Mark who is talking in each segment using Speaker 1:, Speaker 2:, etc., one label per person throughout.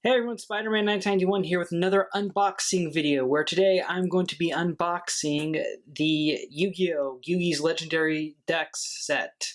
Speaker 1: Hey everyone, Spider-Man 1991 here with another unboxing video, where today I'm going to be unboxing the Yu-Gi-Oh! Yugi's Legendary Decks set.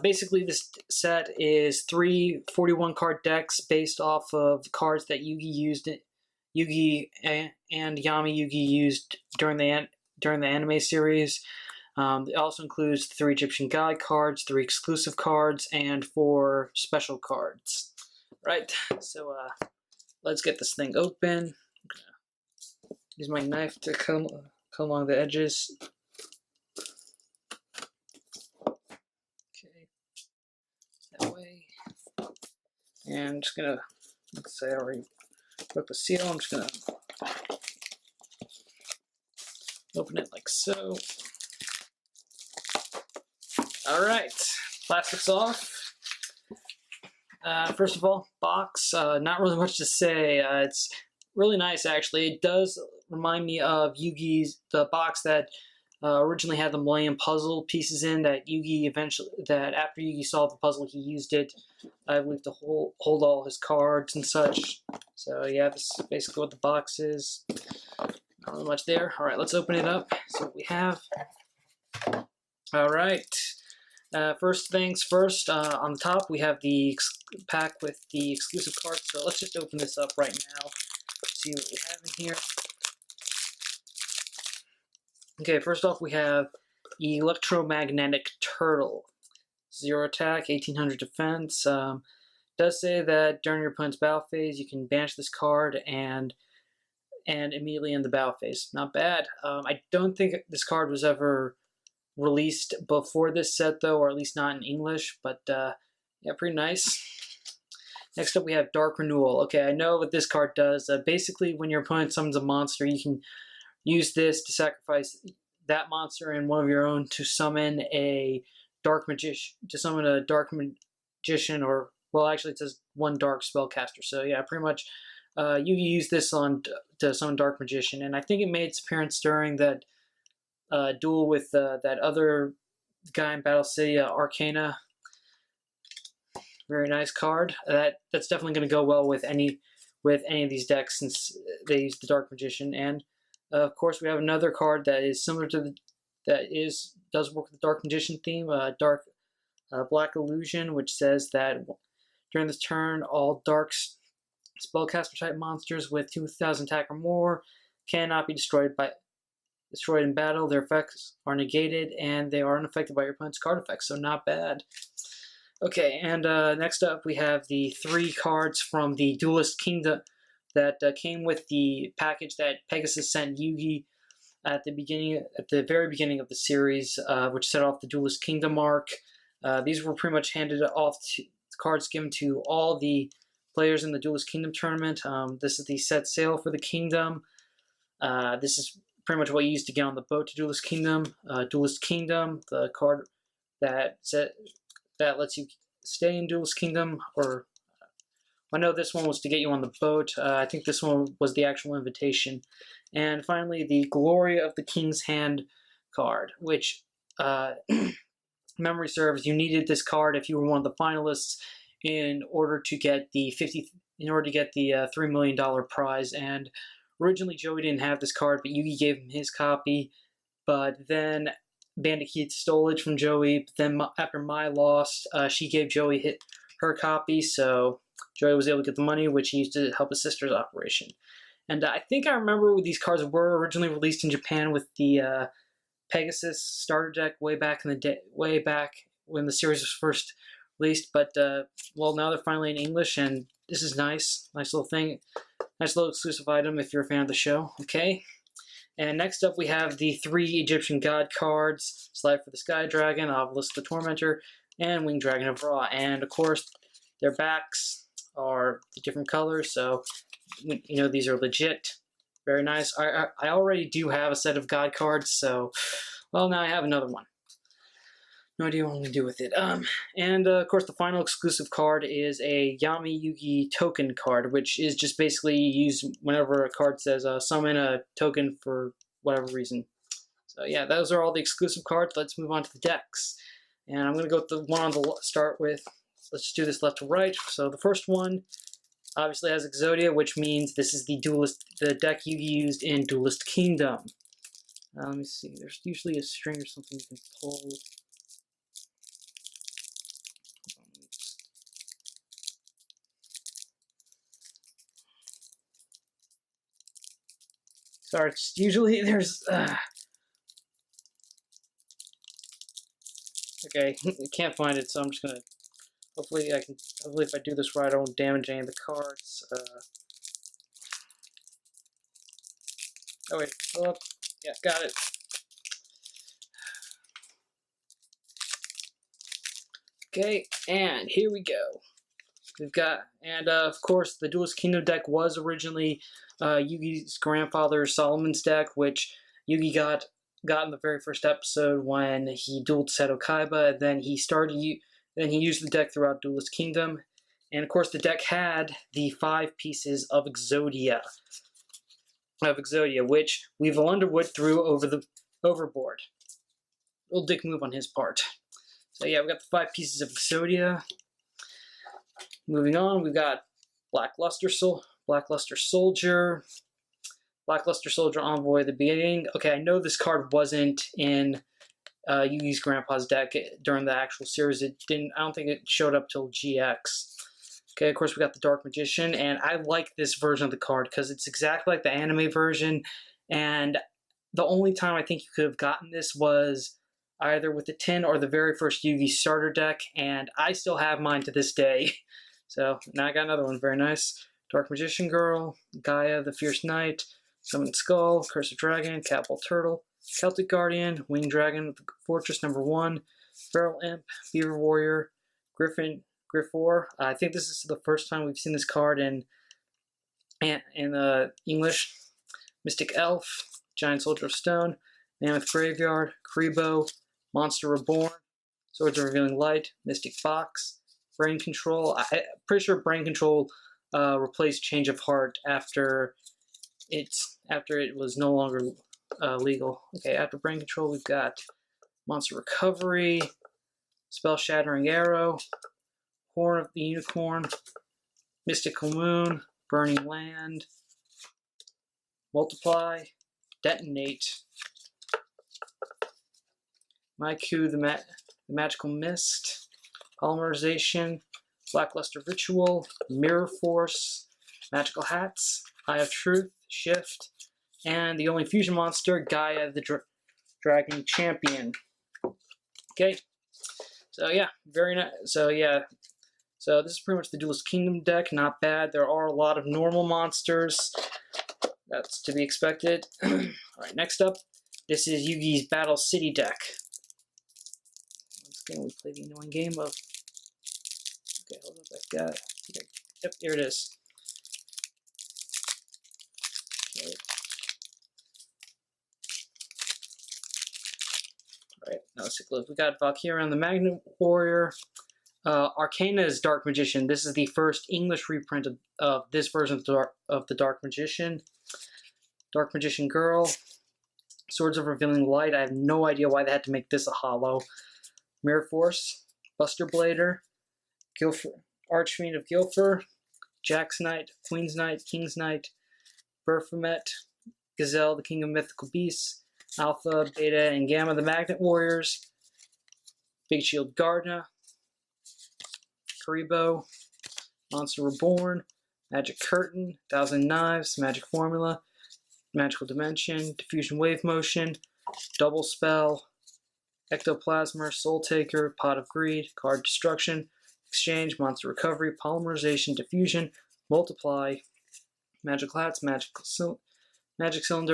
Speaker 1: Basically, this set is three 41-card decks based off of cards that Yugi and Yami Yugi used during the anime series. It also includes 3 Egyptian God cards, 3 exclusive cards, and 4 special cards. Right, so let's get this thing open. I'm gonna use my knife to cut along the edges. Okay, that way. And I'm just gonna, let's say I already broke the seal, I'm just gonna open it like so. Alright, plastic's off. First of all, box, not really much to say. It's really nice, actually. It does remind me of the box that originally had the Millennium Puzzle pieces in, that after Yugi solved the puzzle, he used it, I believe, to hold all his cards and such. So yeah, this is basically what the box is. Not really much there. Alright, let's open it up, see what we have. Alright. First things first, on the top we have the pack with the exclusive cards, so let's just open this up right now, see what we have in here. Okay, first off we have Electromagnetic Turtle. 0 attack, 1800 defense. Does say that during your opponent's battle phase you can banish this card and immediately end the battle phase. Not bad. I don't think this card was ever released before this set, though, or at least not in English, but yeah, pretty nice. Next up we have Dark Renewal. Okay, I know what this card does. Basically, when your opponent summons a monster, you can use this to sacrifice that monster and one of your own to summon a dark magician, or, well, actually it says one dark spellcaster. So yeah, pretty much you use this to summon Dark Magician, and I think it made its appearance during that duel with that other guy in Battle City, Arcana. Very nice card. That's definitely going to go well with any of these decks, since they use the Dark Magician. And of course, we have another card that is similar to does work with the Dark Magician theme, Black Illusion, which says that during this turn, all dark spellcaster type monsters with 2,000 attack or more cannot be destroyed in battle. Their effects are negated, and they are unaffected by your opponent's card effects, so not bad. Okay, and next up we have the 3 cards from the Duelist Kingdom that came with the package that Pegasus sent Yugi at the very beginning of the series, which set off the Duelist Kingdom arc. These were pretty much handed off cards given to all the players in the Duelist Kingdom tournament. This is the set sail for the kingdom. This is pretty much what you use to get on the boat to Duelist Kingdom. Duelist Kingdom, the card that lets you stay in Duelist Kingdom, or I know this one was to get you on the boat. I think this one was the actual invitation. And finally, the Glory of the King's Hand card, which, memory serves, you needed this card if you were one of the finalists in order to get the $3 million prize. And originally, Joey didn't have this card, but Yugi gave him his copy. But then Bandit Keith stole it from Joey. But then after Mai lost, she gave Joey her copy, so Joey was able to get the money, which he used to help his sister's operation. And I think I remember these cards were originally released in Japan with the Pegasus starter deck way back when the series was first released. But well, now they're finally in English, and this is nice little thing. Nice little exclusive item if you're a fan of the show. Okay. And next up we have the 3 Egyptian God cards: Slide for the Sky Dragon, Obelisk the Tormentor, and Winged Dragon of Ra. And of course, their backs are the different colors, so you know these are legit. Very nice. I already do have a set of God cards, so, well, now I have another one. No idea what I'm going to do with it. And of course, the final exclusive card is a Yami Yugi token card, which is just basically used whenever a card says summon a token for whatever reason. So yeah, those are all the exclusive cards. Let's move on to the decks. And I'm going to go with the one on the start with. Let's just do this left to right. So the first one Obviously has Exodia, which means this is the deck Yugi used in Duelist Kingdom. Let me see. There's usually a string or something you can pull. Sorry, it's usually there's. Okay, I can't find it, so I'm just gonna. Hopefully, I can. Hopefully, if I do this right, I won't damage any of the cards. Oh wait, hold up. Yeah, got it. Okay, and here we go. We've got, and of course, the Duelist Kingdom deck was originally Yugi's grandfather Solomon's deck, which Yugi got in the very first episode when he dueled Seto Kaiba. Then he used the deck throughout Duelist Kingdom, and of course, the deck had the 5 pieces of Exodia, which Weevil Underwood threw overboard. Little dick move on his part. So yeah, we got the 5 pieces of Exodia. Moving on, we've got Blackluster Soldier, Envoy at the beginning. Okay, I know this card wasn't in Yugi's grandpa's deck during the actual series. I don't think it showed up till GX. Okay, of course we got the Dark Magician, and I like this version of the card because it's exactly like the anime version, and the only time I think you could have gotten this was either with the tin or the very first Yugi starter deck, and I still have mine to this day. So now I got another one, very nice. Dark Magician Girl, Gaia the Fierce Knight, Summoned Skull, Curse of Dragon, Catball Turtle, Celtic Guardian, Winged Dragon, Fortress #1, Feral Imp, Beaver Warrior, Griffor. I think this is the first time we've seen this card in English. Mystic Elf, Giant Soldier of Stone, Mammoth Graveyard, Kribo, Monster Reborn, Swords of Revealing Light, Mystic Fox, Brain Control. I'm pretty sure Brain Control replaced Change of Heart after it was no longer legal. Okay, after Brain Control, we've got Monster Recovery, Spell Shattering Arrow, Horn of the Unicorn, Mystical Moon, Burning Land, Multiply, Detonate, Maiku the Magical Mist, Polymerization, Blackluster Ritual, Mirror Force, Magical Hats, Eye of Truth, Shift, and the only fusion monster, Gaia the Dragon Champion. Okay, so yeah, very nice. So yeah, so this is pretty much the Duelist Kingdom deck. Not bad. There are a lot of normal monsters. That's to be expected. Alright, next up, this is Yugi's Battle City deck. Once again, we play the annoying game of... Okay, hold up, I've got... Okay. Yep, here it is. Okay. Alright, now let's take a look. We got Valkyria and the Magnet Warrior. Arcana's Dark Magician. This is the first English reprint of this version of the Dark Magician. Dark Magician Girl. Swords of Revealing Light. I have no idea why they had to make this a holo. Mirror Force. Buster Blader. Archfiend of Gilfer. Jack's Knight. Queen's Knight. King's Knight. Baphomet. Gazelle, the King of Mythical Beasts. Alpha, Beta, and Gamma, the Magnet Warriors. Big Shield Gardna. Karibo. Monster Reborn. Magic Curtain. Thousand Knives. Magic Formula. Magical Dimension, Diffusion Wave Motion, Double Spell, Ectoplasmer, Soul Taker, Pot of Greed, Card Destruction, Exchange, Monster Recovery, Polymerization, Diffusion, Multiply, Magical Hats, Magic Cylinder,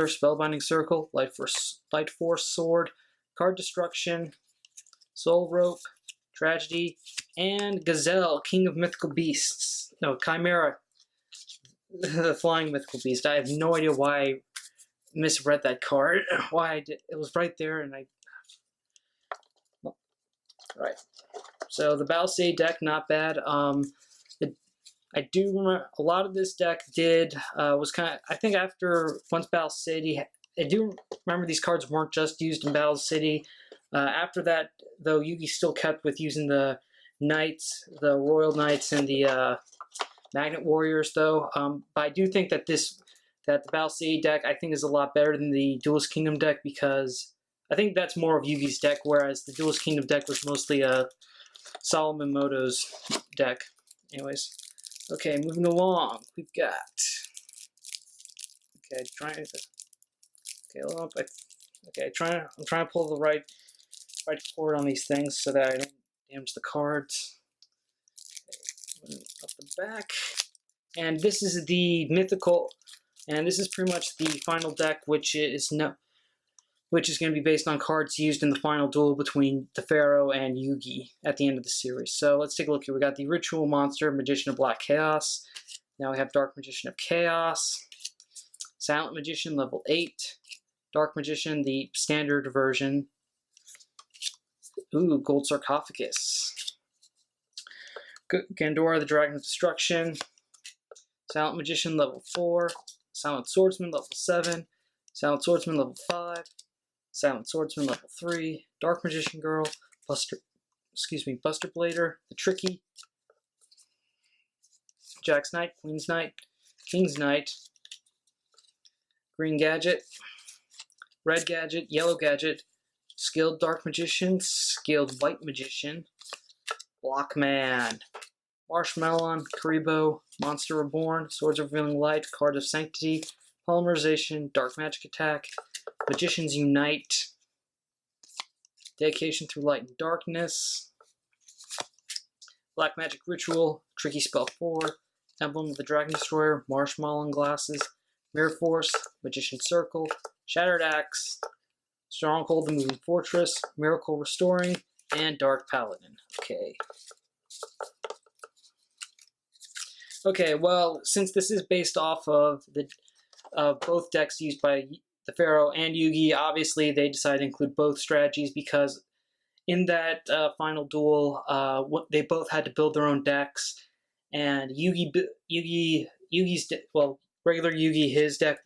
Speaker 1: Spellbinding Circle, Light Force Sword, Card Destruction, Soul Rope, Tragedy, and Gazelle, King of Mythical Beasts. No, Chimera, the Flying Mythical Beast. I have no idea why I misread that card. Why I did. It was right there, and I... Well, right. So the Battle City deck, not bad. I do remember a lot of this deck was kind of... I think after once Battle City... I do remember these cards weren't just used in Battle City. After that, though, Yugi still kept with using the Knights, the Royal Knights, and the Magnet Warriors, though. But I do think that the Battle CA deck, I think, is a lot better than the Duelist Kingdom deck, because I think that's more of Yugi's deck, whereas the Duelist Kingdom deck was mostly a Solomon Moto's deck. Anyways, okay, moving along, we've got. Okay, trying to. Okay, hold up. Okay, I'm trying to pull the right cord on these things so that I don't damage the cards. Okay, up the back, and this is the Mythical, and this is pretty much the final deck, which is going to be based on cards used in the final duel between the Pharaoh and Yugi at the end of the series. So let's take a look here. We got the Ritual Monster, Magician of Black Chaos. Now we have Dark Magician of Chaos, Silent Magician, level 8. Dark Magician, the standard version. Ooh, Gold Sarcophagus. Gandora, the Dragon of Destruction. Silent Magician, level 4. Silent Swordsman, level 7. Silent Swordsman, level 5. Silent Swordsman, level 3. Dark Magician Girl. Buster Blader, the Tricky. Jack's Knight, Queen's Knight, King's Knight. Green Gadget. Red Gadget, Yellow Gadget, Skilled Dark Magician, Skilled White Magician, Blockman, Marshmallow, Karibo, Monster Reborn, Swords of Revealing Light, Card of Sanctity, Polymerization, Dark Magic Attack, Magicians Unite, Dedication Through Light and Darkness, Black Magic Ritual, Tricky Spell 4, Emblem of the Dragon Destroyer, Marshmallow Glasses, Mirror Force, Magician Circle, Shattered Axe, Stronghold, the Moving Fortress, Miracle Restoring, and Dark Paladin. Okay. Okay, well, since this is based off of the both decks used by the Pharaoh and Yugi, obviously they decided to include both strategies, because in that final duel, they both had to build their own decks, and regular Yugi, his deck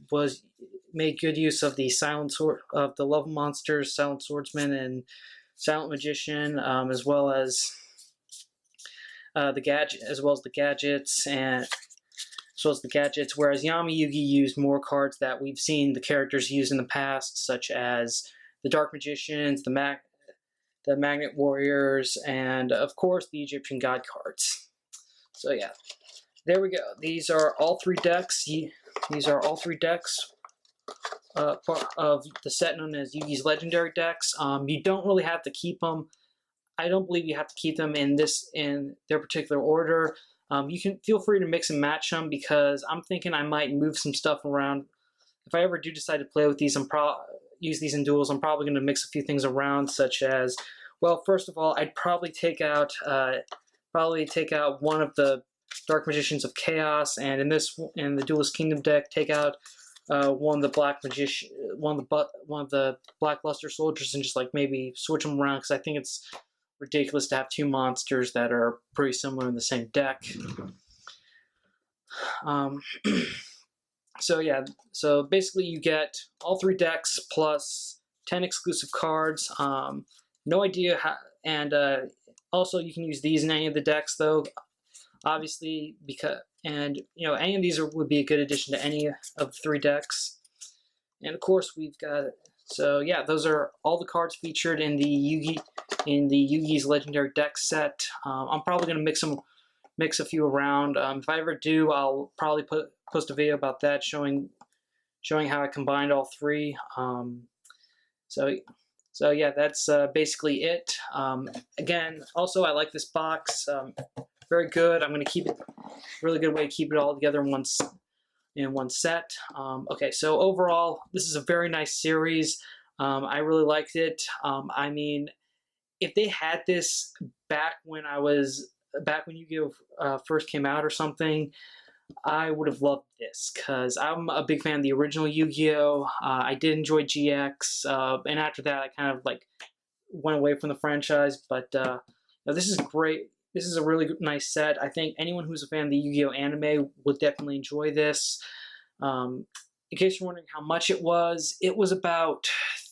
Speaker 1: made good use of the the level monsters, Silent Swordsman and Silent Magician, as well as the gadgets, whereas Yami Yugi used more cards that we've seen the characters use in the past, such as the Dark Magicians, the Magnet Warriors, and of course the Egyptian God cards. So yeah, there we go. These are all three decks. These are all three decks of the set known as Yugi's Legendary decks. You don't really have to keep them. I don't believe you have to keep them in their particular order. You can feel free to mix and match them, because I'm thinking I might move some stuff around. If I ever do decide to play with these and use these in duels, I'm probably going to mix a few things around, such as, well, first of all, I'd probably take out one of the Dark Magicians of Chaos, and in the Duelist Kingdom deck, take out one of the Black Luster Soldiers, and just like maybe switch them around, because I think it's ridiculous to have two monsters that are pretty similar in the same deck. So yeah, so basically you get all three decks plus 10 exclusive cards. No idea how, and also you can use these in any of the decks, though, obviously, any of these would be a good addition to any of the three decks. And of course we've got, so yeah, those are all the cards featured in the Yugi's Legendary deck set. I'm probably going to mix a few around. If I ever do, I'll probably post a video about that, showing how I combined all three. So yeah, that's basically it. Again, also I like this box. Very good. I'm going to keep it, really good way to keep it all together in one set. Okay, so overall, this is a very nice series. I really liked it. I mean, if they had this back when Yu-Gi-Oh! First came out or something, I would have loved this, because I'm a big fan of the original Yu-Gi-Oh! I did enjoy GX, and after that I kind of like went away from the franchise, but this is great. This is a really nice set. I think anyone who's a fan of the Yu-Gi-Oh! Anime would definitely enjoy this. In case you're wondering how much it was about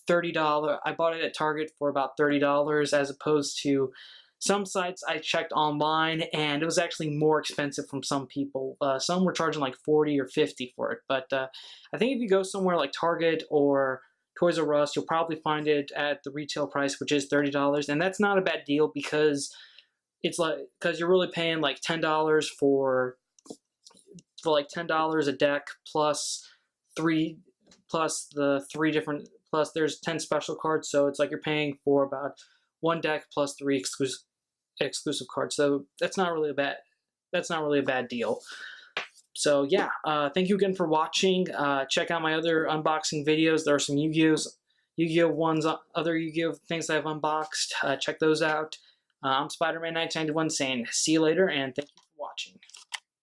Speaker 1: $30. I bought it at Target for about $30, as opposed to some sites I checked online, and it was actually more expensive from some people. Some were charging like 40 or 50 for it, but I think if you go somewhere like Target or Toys R Us, you'll probably find it at the retail price, which is $30, and that's not a bad deal because you're really paying like $10 for like $10 a deck plus three plus the three different plus there's 10 special cards, so it's like you're paying for about one deck plus three exclusive cards. So that's not really a bad deal. So yeah, thank you again for watching. Check out my other unboxing videos. There are some Yu-Gi-Oh ones, other Yu-Gi-Oh things I've unboxed. Check those out. I'm Spider-Man 1991 saying see you later, and thank you for watching.